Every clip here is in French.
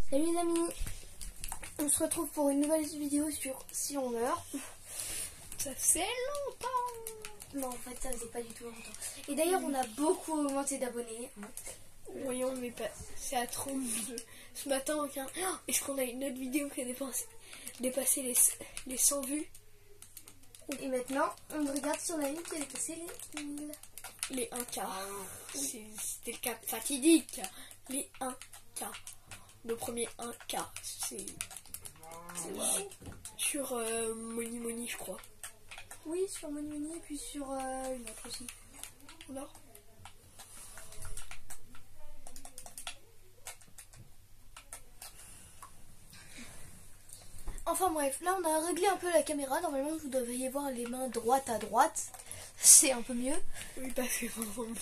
Salut les amis, on se retrouve pour une nouvelle vidéo sur Si on meurt. Ça fait longtemps. Non, en fait ça faisait pas du tout longtemps. Et d'ailleurs on a beaucoup augmenté d'abonnés. Voyons, mais c'est à 32. Ce matin, aucun. Oh, est-ce qu'on a une autre vidéo qui a dépassé les 100 vues? Et maintenant on regarde si on a une qui a dépassé les 1000. Les 1K. C'était le cap fatidique. Les 1K. Le premier 1K. C'est wow. Sur Money Money, je crois. Oui, sur Money Money et puis sur une autre aussi. Alors enfin bref, là on a réglé un peu la caméra. Normalement vous devriez voir les mains droite à droite. C'est un peu mieux. Oui, parce que vous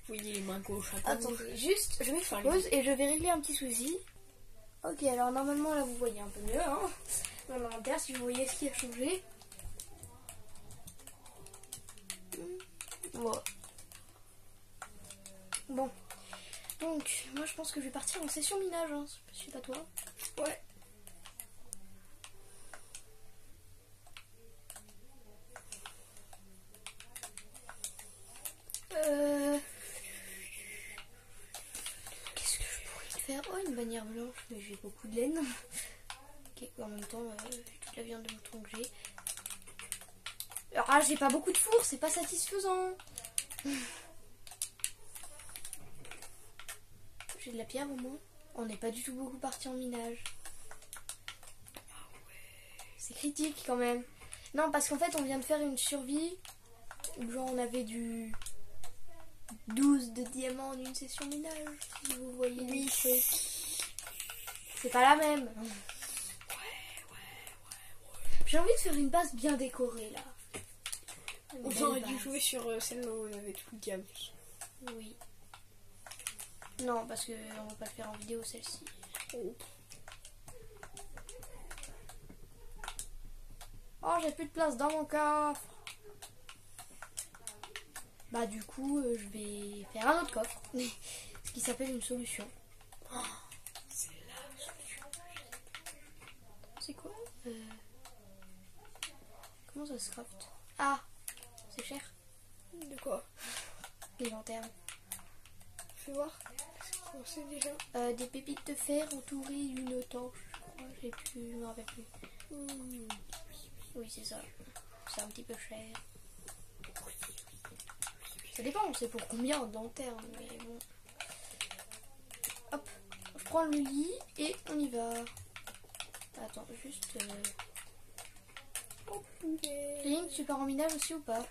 voyez les mains gauche à gauche. Attendez, juste, je mets sur pause et je vais régler un petit souci. Ok, alors normalement là vous voyez un peu mieux. Hein. On regarde si vous voyez ce qui a changé. Voilà. Bon. Donc, moi je pense que je vais partir en session minage. Hein. Je sais pas toi. Ouais. Qu'est-ce que je pourrais faire? Oh, une bannière blanche, mais j'ai beaucoup de laine. Ok, en même temps, j'ai toute la viande de mouton que j'ai. Ah, j'ai pas beaucoup de four, c'est pas satisfaisant. J'ai de la pierre au moins. On n'est pas du tout beaucoup parti en minage. C'est critique quand même. Non, parce qu'en fait, on vient de faire une survie où genre on avait du 12 de diamants en une session minage. Si vous voyez les trucs. C'est pas la même. J'ai envie de faire une base bien décorée là. On aurait dû jouer sur celle où on avait tout le diamant. Oui. Non, parce que on va pas le faire en vidéo celle-ci. Oh, j'ai plus de place dans mon coffre. Bah du coup, je vais faire un autre coffre. Ce qui s'appelle une solution. Oh, c'est la solution. C'est quoi Comment ça se craft? Ah, c'est cher. De quoi? Les lanternes. Fais voir. C'est déjà des pépites de fer entourées d'une torche. Je crois, je me rappelle plus. Oui, c'est ça. C'est un petit peu cher. Ça dépend, c'est pour combien de lanternes, mais bon. Hop, je prends le lit et on y va. Attends, juste. Link, tu pars en minage aussi ou pas?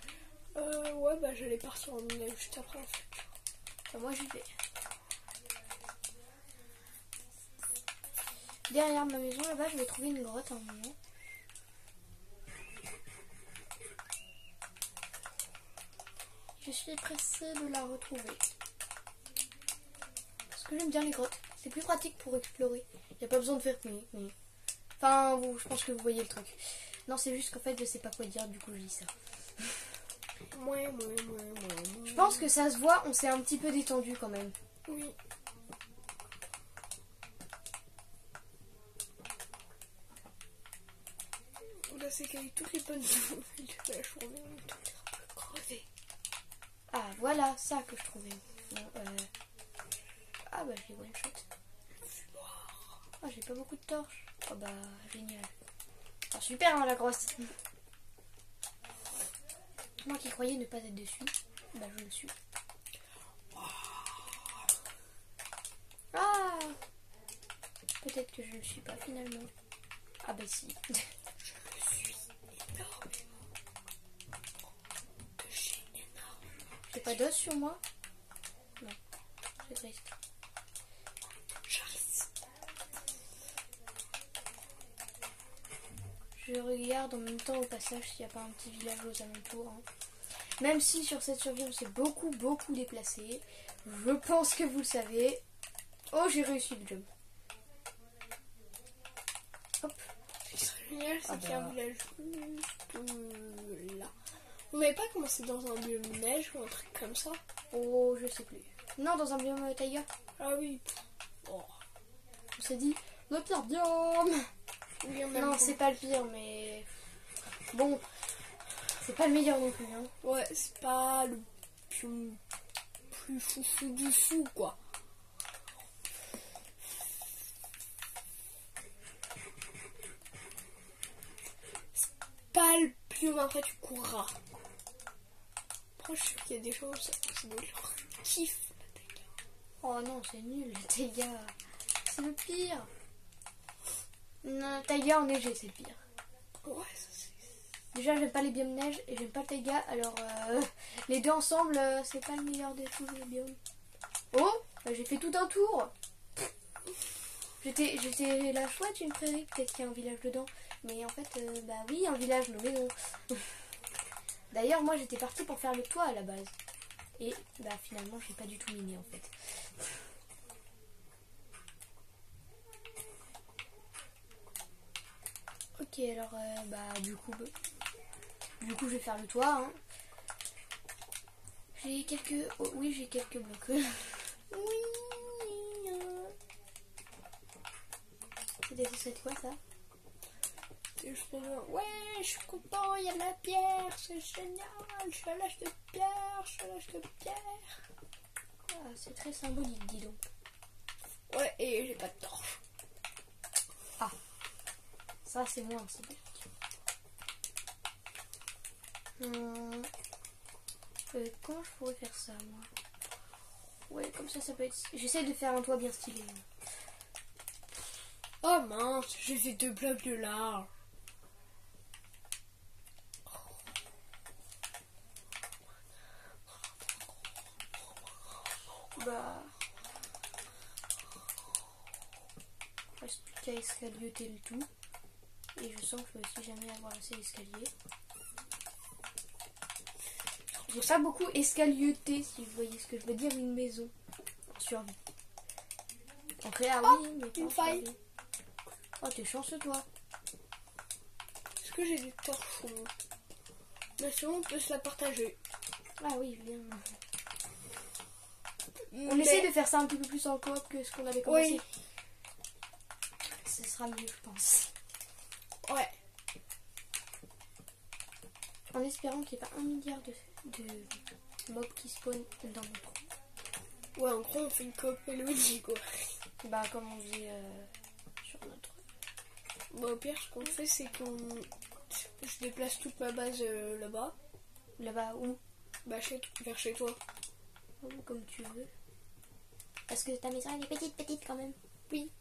Ouais, bah j'allais partir en minage juste après en fait. Enfin, moi j'y vais. Derrière ma maison là-bas, je vais trouver une grotte à un moment. Je suis pressée de la retrouver. Parce que j'aime bien les grottes. C'est plus pratique pour explorer. Il n'y a pas besoin de faire oui. Enfin, je pense que vous voyez le truc. Non, c'est juste qu'en fait, je sais pas quoi dire, du coup, je dis ça. Je pense que ça se voit, on s'est un petit peu détendu quand même. Oui. Là, c'est qu'avec toutes les bonnes nouvelles de la journée, on est un peu crevé. Ah, voilà, ça que je trouvais. Bon, ah, bah, je l'ai one shot. Ah, j'ai pas beaucoup de torches. Oh, bah, génial. Ah, super, hein, la grosse. Moi qui croyais ne pas être dessus, bah, je le suis. Ah, peut-être que je le suis pas finalement. Ah, bah, si. J'ai pas d'os sur moi? Non, c'est triste. Je regarde en même temps au passage s'il n'y a pas un petit village aux alentours. Hein. Même si sur cette survie on s'est beaucoup déplacé. Je pense que vous le savez. Oh, j'ai réussi le job. Hop. Ce qui serait génial, c'est qu'il y a un bah. village juste là. On n'avait pas commencé dans un biome neige ou un truc comme ça? Oh, je sais plus. Non, dans un biome taïga. Ah oui. Oh. s'est dit le pire biome. Oui, on a Non, le- c'est pas le pire, mais bon, c'est pas le meilleur non plus. Hein. Ouais, c'est pas le plus foufou du fou, quoi. C'est pas le biome, après tu courras. Après, je suis sûr qu'il y a des choses, c'est de leur kiff, la taiga. Oh non, c'est nul, la taiga. C'est le pire. Non, taiga enneigé, c'est le pire. Ouais, ça c'est... Déjà, j'aime pas les biomes neige et j'aime pas le taiga, alors les deux ensemble, c'est pas le meilleur des tous les biomes. Oh, bah, j'ai fait tout un tour. J'étais la chouette, une prairie, peut-être qu'il y a un village dedans. Mais en fait, bah oui, un village, mais non. D'ailleurs, moi j'étais partie pour faire le toit à la base. Et bah finalement, j'ai pas du tout miné en fait. Ok, alors bah du coup, je vais faire le toit. Hein. J'ai quelques, oh, oui, j'ai quelques blocs. Oui. C'est quoi ça? Et je fais genre, ouais, je suis content, il y a de la pierre, c'est génial, je suis à l'âge de pierre, je suis à l'âge de pierre. Ah, c'est très symbolique, dis donc. Ouais, et j'ai pas de torche. Ah, ça c'est moins symbolique. Comment je pourrais faire ça, moi? Ouais, comme ça peut être... J'essaie de faire un toit bien stylé. Oh mince, j'ai fait 2 blocs de large. Bah... reste plus qu'à escalioter le tout. Et je sens que je vais aussi jamais avoir assez d'escalier. J'ai pas beaucoup escalioté, si vous voyez ce que je veux dire, une maison. En survie. En créa, oui, mais pas une en faille. survie. Oh, t'es chanceux, toi. Est-ce que j'ai des torchons? Mais sinon, on peut se la partager. Ah oui, bien. On essaie de faire ça un petit peu plus en coop que ce qu'on avait commencé. Oui. Ce sera mieux, je pense. Ouais. En espérant qu'il n'y ait pas 1 milliard de mobs qui spawnent dans notre trou. Ouais, en gros, on fait une coop Elodie, quoi. Bah, comme on dit sur notre... Bah, au pire, ce qu'on fait, c'est qu'on... Je déplace toute ma base là-bas. Là-bas, où? Bah, vers chez toi. Où, comme tu veux. Parce que ta maison, elle est petite quand même. Oui.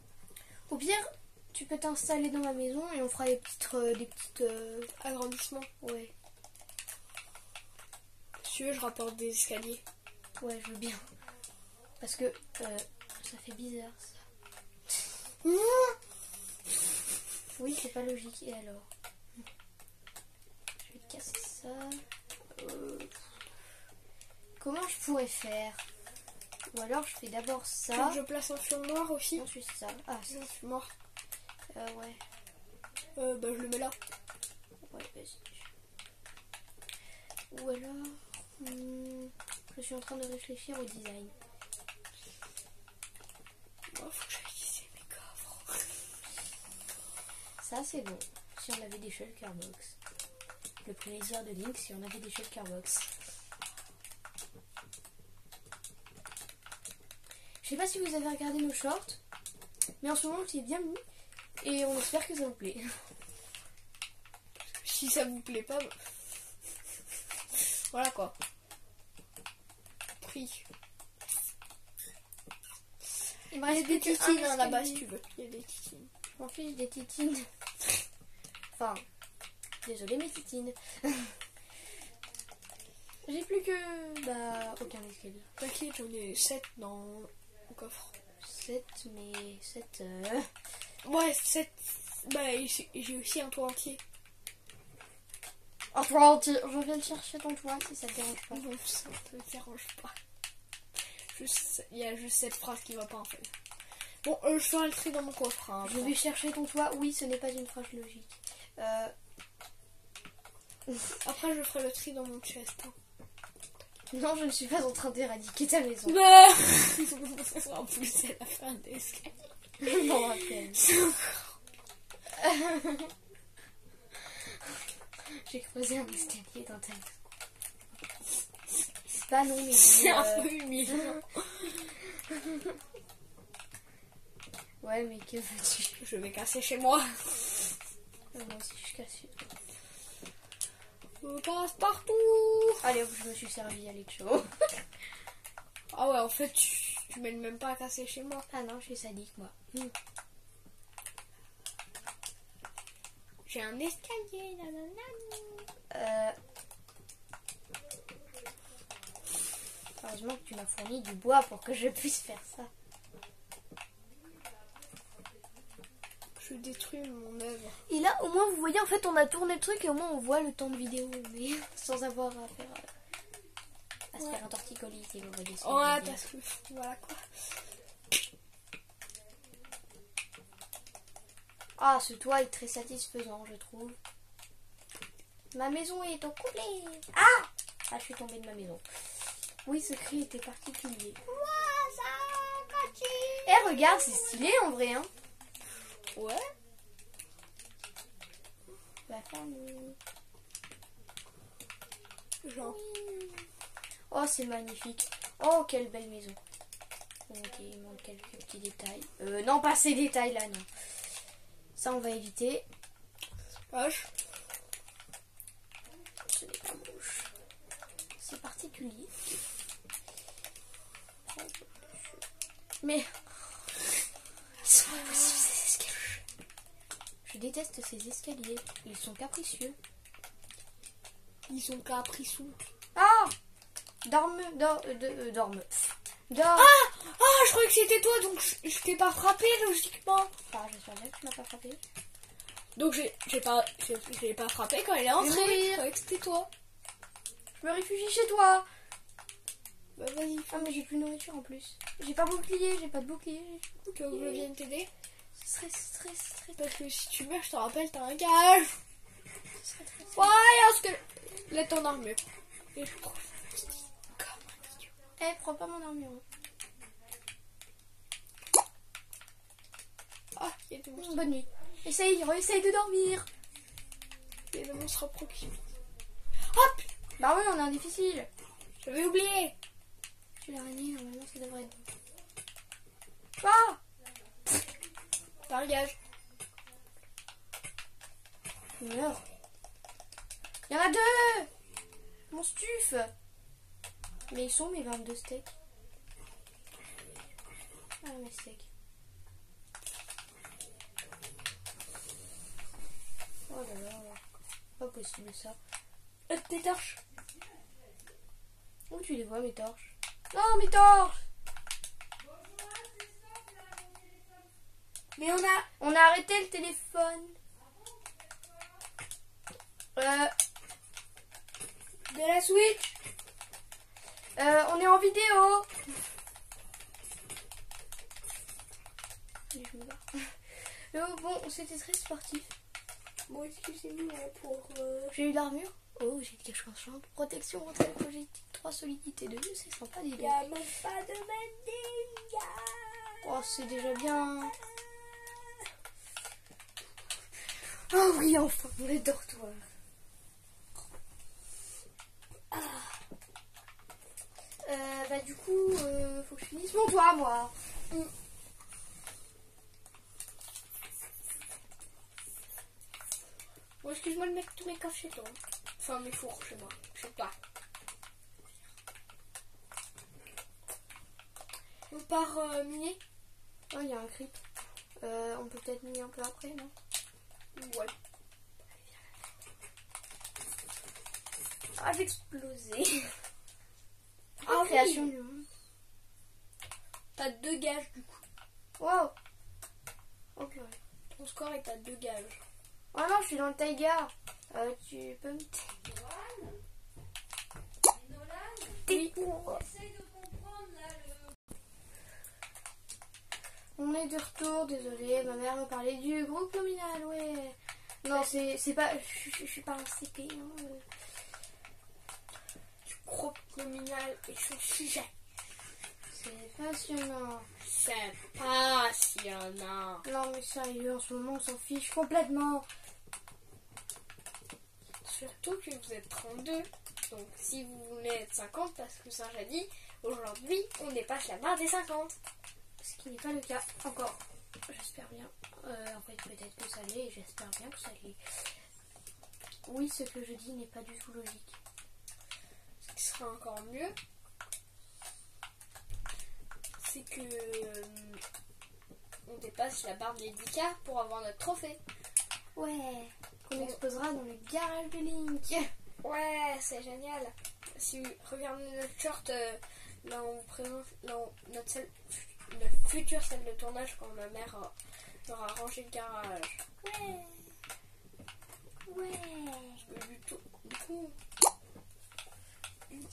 Au pire, tu peux t'installer dans ma maison et on fera des petites Agrandissement. ouais. Si tu veux, je rapporte des escaliers. Ouais, je veux bien. Parce que ça fait bizarre, ça. Oui, c'est pas logique. Et alors? Je vais casser ça. Comment je pourrais faire? Ou alors je fais d'abord Tu ça. veux que je place un fumoir aussi? Ensuite ça. Ah, ça. Un fumoir. Ouais. Bah, je le mets là. Ouais, vas-y. Ou alors... je suis en train de réfléchir au design. Oh, faut que j'aille lisser mes coffres. Ça, c'est bon. Si on avait des shulker box. Le plaisir de Link, si on avait des shulker box. Je sais pas si vous avez regardé nos shorts, mais en ce moment, c'est bien mis. Et on espère que ça vous plaît. Si ça vous plaît pas... Voilà, quoi. Prix. Il me Il y a reste des plus que titines un là-bas, escalier. si tu veux. Il y a des titines. Je m'en fiche des titines. Enfin, désolé mes titines. J'ai plus que... Bah, aucun escalier. T'inquiète, j'en ai 7 dans le coffre. 7, mais 7... Ouais, 7. Bah, j'ai aussi un toit entier. Oh, je viens de chercher ton toit si ça te dérange pas. Non, ça ne te dérange pas. Il y a juste cette phrase qui va pas en fait. Bon, je ferai le tri dans mon coffre. Hein, Je vais chercher ton toit. Oui, ce n'est pas une phrase logique. Après, je ferai le tri dans mon chest. Hein. Non, je ne suis pas en train d'éradiquer ta maison. En plus, c'est la fin des escaliers. Je m'en rappelle. J'ai creusé un escalier dans ta maison. Bah non, mais c'est un peu humiliant. Ouais, mais que veux-tu? Je vais casser chez moi. Moi aussi, je casse. Je passe partout. Allez, hop, je me suis servi à chaud. Ah ouais, en fait, tu m'aides même pas à casser chez moi. Ah non, je suis sadique, moi. J'ai un escalier. Heureusement que tu m'as fourni du bois pour que je puisse faire ça. Je détruis mon œuvre. Et là, au moins, vous voyez, en fait, on a tourné le truc et au moins, on voit le temps de vidéo, mais sans avoir à faire... à se faire un torticolis, si vous voyez ça. Ouais, parce que... Voilà, quoi. Ah, ce toit est très satisfaisant, je trouve. Ma maison est en coulée. Ah, je suis tombée de ma maison. Oui, ce cri était particulier. Eh, regarde, c'est stylé, en vrai, hein. Ouais. La famille. Genre. Oh, c'est magnifique. Oh, quelle belle maison. Ok, il manque quelques petits détails. Non, pas ces détails-là, non. Ça, on va éviter. Moche. Ce n'est pas moche. C'est particulier. Mais... c'est pas possible, ces escaliers. Je déteste ces escaliers. Ils sont capricieux. Ils sont capricieux. Ah, dorme. Ah, je croyais que c'était toi, donc je t'ai pas frappé logiquement. Ah, j'espère bien que tu m'as pas frappé. Donc j'ai pas frappé quand elle est entrée. Je croyais que c'était toi. Je me réfugie chez toi. Bah vas-y. Ah, mais j'ai plus de nourriture en plus. J'ai pas bouclier, j'ai pas de bouclier. Tu veux que je vienne t'aider? Stress. Parce que si tu meurs, je te rappelle, t'as un gage. Ouais, parce que là ton armure. Et je trouve comme un idiot. Eh, prends pas mon armure. Ah, il y a des monstres. Bonne nuit. Essaye de dormir. Il y a des monstres à proximité. Hop! Bah oui, on est en difficile. J'avais oublié. Tu l'as l'araignée, normalement ça devrait être bon. Ah! T'as un gage. Meurs. Il y en a deux! Mon stuf! Mais ils sont mes 22 steaks. Ah, mes steaks. Oh là là. Pas possible ça. Tes torches. Où tu les vois, mes torches? Non, mes torches! Mais On a arrêté le téléphone. de la Switch. On est en vidéo. Allez, je me barre. Bon, c'était très sportif. Bon, excusez-nous pour... J'ai eu l'armure. Oh, j'ai quelque chose en chambre. Protection contre les projectiles 3, solidité 2. C'est sympa, dis Il donc. n'y a même pas de dégâts. Oh, c'est déjà bien. Oh oui, enfin, le dortoir. Bah du coup, faut que je finisse mon toit, moi. Bon, excuse-moi de mettre tous mes coffres chez toi. Enfin, mes fours chez moi. Chez toi. On part miner. Oh, il y a un creep. On peut peut-être miner un peu après, non? Ouais. Ah, j'ai explosé. Ah, Création oui. du monde. T'as 2 gages du coup. Wow. Oh purée. Ton score est à 2 gages. Oh non, je suis dans le taiga. Tu peux me... Oui. On est de retour, désolé, ma mère me parlait du groupe nominal, ouais. Non, c'est pas... Je suis pas un CP, hein. Du groupe nominal et son sujet. C'est passionnant. sais pas s'il y en a. Non mais sérieux, en ce moment on s'en fiche complètement. Surtout que vous êtes 32. Donc si vous voulez être 50, parce que Singe a dit, aujourd'hui on dépasse la barre des 50. Ce qui n'est pas le cas encore. J'espère bien. En fait peut-être que ça l'est et j'espère bien que ça l'est. Oui, ce que je dis n'est pas du tout logique. Ce qui sera encore mieux, c'est que on dépasse la barre des 10K pour avoir notre trophée. Ouais, qu'on exposera dans le garage de Link. Ouais, c'est génial. Si vous regardez notre short, là on vous présente notre future salle de tournage quand ma mère aura rangé le garage. Ouais. Ouais. Du coup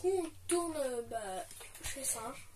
on tourne chez Singe.